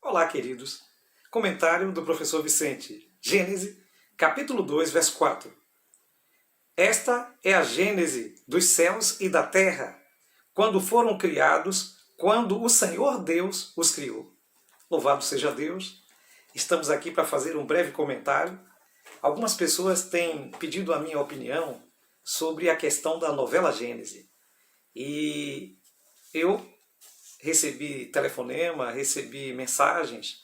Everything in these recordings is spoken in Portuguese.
Olá, queridos. Comentário do professor Vicente. Gênesis, capítulo 2, verso 4. Esta é a gênese dos céus e da terra, quando foram criados, quando o Senhor Deus os criou. Louvado seja Deus. Estamos aqui para fazer um breve comentário. Algumas pessoas têm pedido a minha opinião sobre a questão da novela Gênese. E eu recebi telefonema, recebi mensagens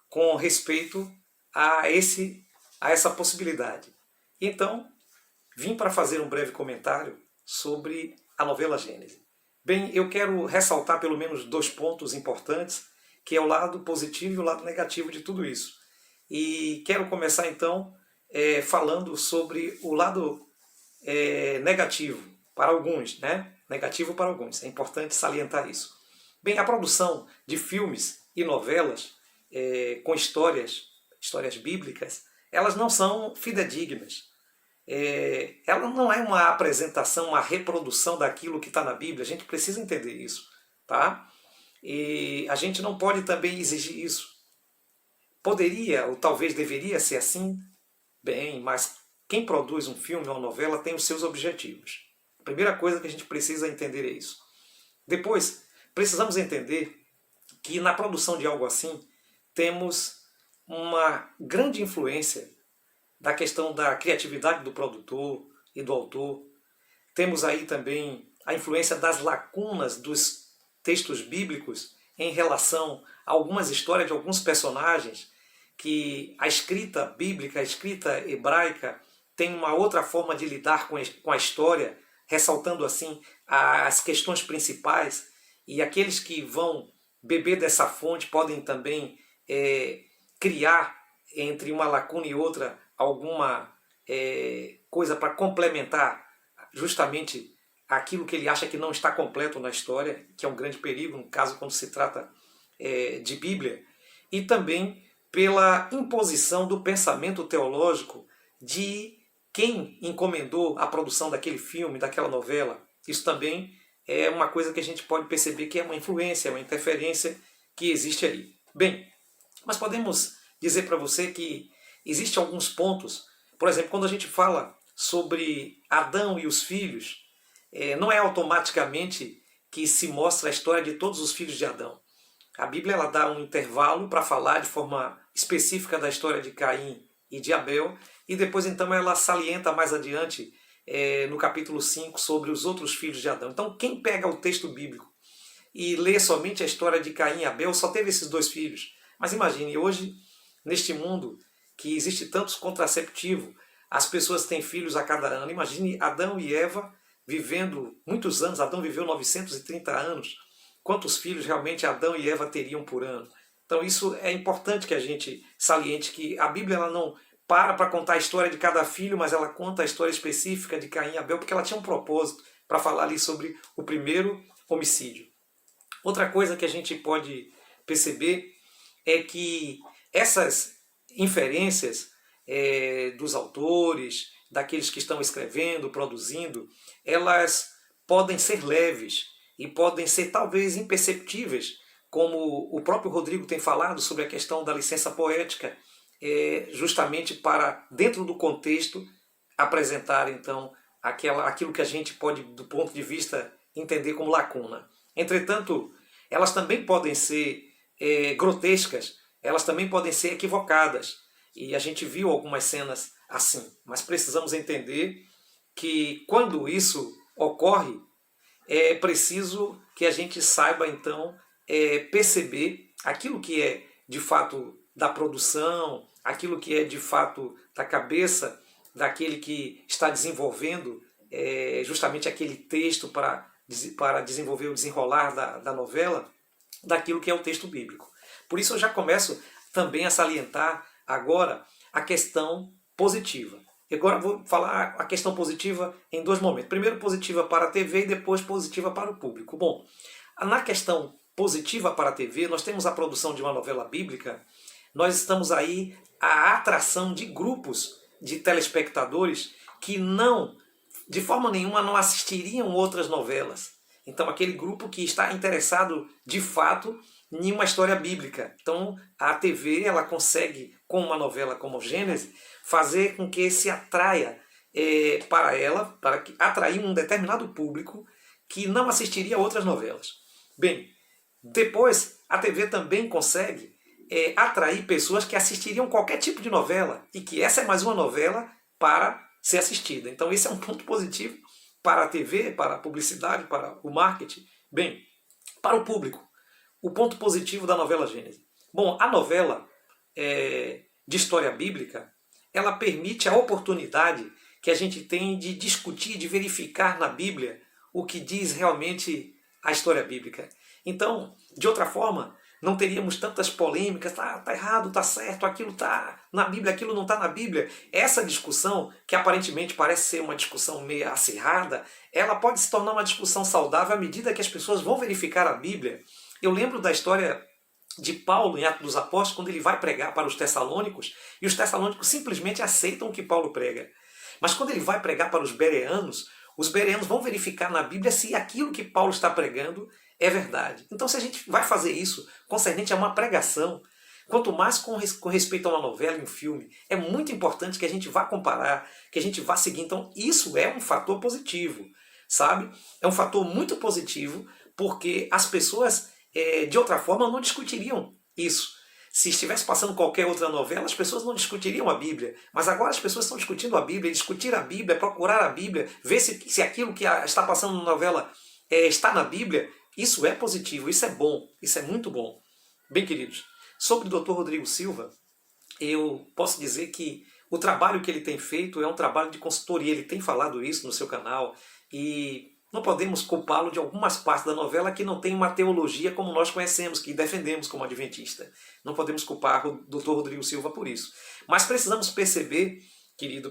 com respeito a essa possibilidade. Então, vim para fazer um breve comentário sobre a novela Gênese. Bem, eu quero ressaltar pelo menos 2 pontos importantes, que é o lado positivo e o lado negativo de tudo isso. E quero começar então falando sobre o lado negativo para alguns, né? Negativo para alguns, é importante salientar isso. Bem, a produção de filmes e novelas com histórias bíblicas, elas não são fidedignas. Ela não é uma apresentação, uma reprodução daquilo que está na Bíblia, a gente precisa entender isso, tá? E a gente não pode também exigir isso. Poderia, ou talvez deveria ser assim, bem, mas quem produz um filme ou uma novela tem os seus objetivos. A primeira coisa que a gente precisa entender é isso. Depois, precisamos entender que na produção de algo assim, temos uma grande influência da questão da criatividade do produtor e do autor. Temos aí também a influência das lacunas dos textos bíblicos em relação a algumas histórias de alguns personagens, que a escrita bíblica, a escrita hebraica, tem uma outra forma de lidar com a história, ressaltando assim as questões principais, e aqueles que vão beber dessa fonte podem também criar entre uma lacuna e outra alguma coisa para complementar justamente aquilo que ele acha que não está completo na história, que é um grande perigo, no caso, quando se trata de Bíblia, e também pela imposição do pensamento teológico de quem encomendou a produção daquele filme, daquela novela. Isso também é uma coisa que a gente pode perceber que é uma influência, uma interferência que existe aí. Bem, mas podemos dizer para você que existem alguns pontos, por exemplo, quando a gente fala sobre Adão e os filhos, não é automaticamente que se mostra a história de todos os filhos de Adão. A Bíblia ela dá um intervalo para falar de forma específica da história de Caim e de Abel, e depois então ela salienta mais adiante no capítulo 5 sobre os outros filhos de Adão. Então quem pega o texto bíblico e lê somente a história de Caim e Abel só teve esses 2 filhos. Mas imagine, hoje, neste mundo que existe tantos contraceptivos, as pessoas têm filhos a cada ano. Imagine Adão e Eva vivendo muitos anos. Adão viveu 930 anos. Quantos filhos realmente Adão e Eva teriam por ano? Então isso é importante que a gente saliente, que a Bíblia ela não para contar a história de cada filho, mas ela conta a história específica de Caim e Abel, porque ela tinha um propósito para falar ali sobre o primeiro homicídio. Outra coisa que a gente pode perceber é que essas inferências dos autores, daqueles que estão escrevendo, produzindo, elas podem ser leves e podem ser talvez imperceptíveis, como o próprio Rodrigo tem falado sobre a questão da licença poética, justamente para, dentro do contexto, apresentar então aquilo que a gente pode, do ponto de vista, entender como lacuna. Entretanto, elas também podem ser grotescas, elas também podem ser equivocadas, e a gente viu algumas cenas assim, mas precisamos entender que quando isso ocorre, é preciso que a gente saiba então perceber aquilo que é de fato da produção, aquilo que é de fato da cabeça daquele que está desenvolvendo justamente aquele texto para desenvolver o desenrolar da novela, daquilo que é o texto bíblico. Por isso eu já começo também a salientar agora a questão positiva. E agora vou falar a questão positiva em 2 momentos. Primeiro positiva para a TV e depois positiva para o público. Bom, na questão positiva para a TV, nós temos a produção de uma novela bíblica, nós estamos aí a atração de grupos de telespectadores que não, de forma nenhuma, não assistiriam outras novelas. Então aquele grupo que está interessado de fato em uma história bíblica. Então a TV ela consegue, com uma novela como Gênesis, fazer com que se atraia para ela, para atrair um determinado público que não assistiria a outras novelas. Bem, depois a TV também consegue atrair pessoas que assistiriam qualquer tipo de novela e que essa é mais uma novela para ser assistida. Então esse é um ponto positivo para a TV, para a publicidade, para o marketing. Bem, para o público, o ponto positivo da novela Gênesis. Bom, a novela de história bíblica, ela permite a oportunidade que a gente tem de discutir, de verificar na Bíblia o que diz realmente a história bíblica. Então, de outra forma, não teríamos tantas polêmicas, tá errado, tá certo, aquilo tá na Bíblia, aquilo não tá na Bíblia. Essa discussão, que aparentemente parece ser uma discussão meio acirrada, ela pode se tornar uma discussão saudável à medida que as pessoas vão verificar a Bíblia. Eu lembro da história de Paulo em Atos dos Apóstolos, quando ele vai pregar para os tessalônicos, e os tessalônicos simplesmente aceitam o que Paulo prega. Mas quando ele vai pregar para os bereanos vão verificar na Bíblia se aquilo que Paulo está pregando é verdade. Então, se a gente vai fazer isso concernente a uma pregação, quanto mais com respeito a uma novela e um filme, é muito importante que a gente vá comparar, que a gente vá seguir. Então, isso é um fator positivo, sabe? É um fator muito positivo, porque as pessoas, de outra forma, não discutiriam isso. Se estivesse passando qualquer outra novela, as pessoas não discutiriam a Bíblia. Mas agora as pessoas estão discutindo a Bíblia, discutir a Bíblia, procurar a Bíblia, ver se aquilo que está passando na novela está na Bíblia. Isso é positivo, isso é bom, isso é muito bom. Bem, queridos, sobre o Dr. Rodrigo Silva, eu posso dizer que o trabalho que ele tem feito é um trabalho de consultoria. Ele tem falado isso no seu canal e não podemos culpá-lo de algumas partes da novela que não tem uma teologia como nós conhecemos, que defendemos como adventista. Não podemos culpar o Dr. Rodrigo Silva por isso. Mas precisamos perceber, querido,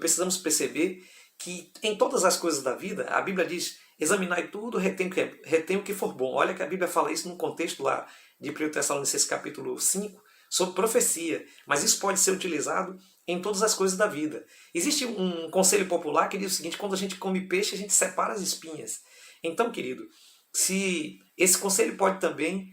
que em todas as coisas da vida, a Bíblia diz: examinai tudo, retém o que for bom. Olha que a Bíblia fala isso num contexto lá de 1 Tessalonicenses capítulo 5, sobre profecia. Mas isso pode ser utilizado em todas as coisas da vida. Existe um conselho popular que diz o seguinte: quando a gente come peixe, a gente separa as espinhas. Então, querido, se esse conselho pode também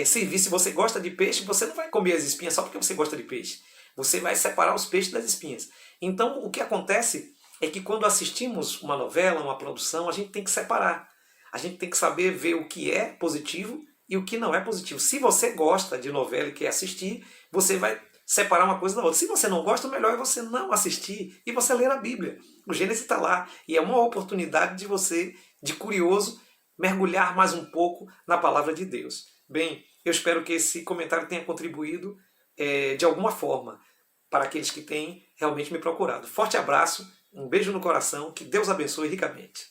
servir, se você gosta de peixe, você não vai comer as espinhas só porque você gosta de peixe. Você vai separar os peixes das espinhas. Então, o que acontece é que quando assistimos uma novela, uma produção, a gente tem que separar. A gente tem que saber ver o que é positivo e o que não é positivo. Se você gosta de novela e quer assistir, você vai separar uma coisa da outra. Se você não gosta, o melhor é você não assistir e você ler a Bíblia. O Gênesis está lá e é uma oportunidade de você, de curioso, mergulhar mais um pouco na palavra de Deus. Bem, eu espero que esse comentário tenha contribuído de alguma forma para aqueles que têm realmente me procurado. Forte abraço, um beijo no coração, que Deus abençoe ricamente.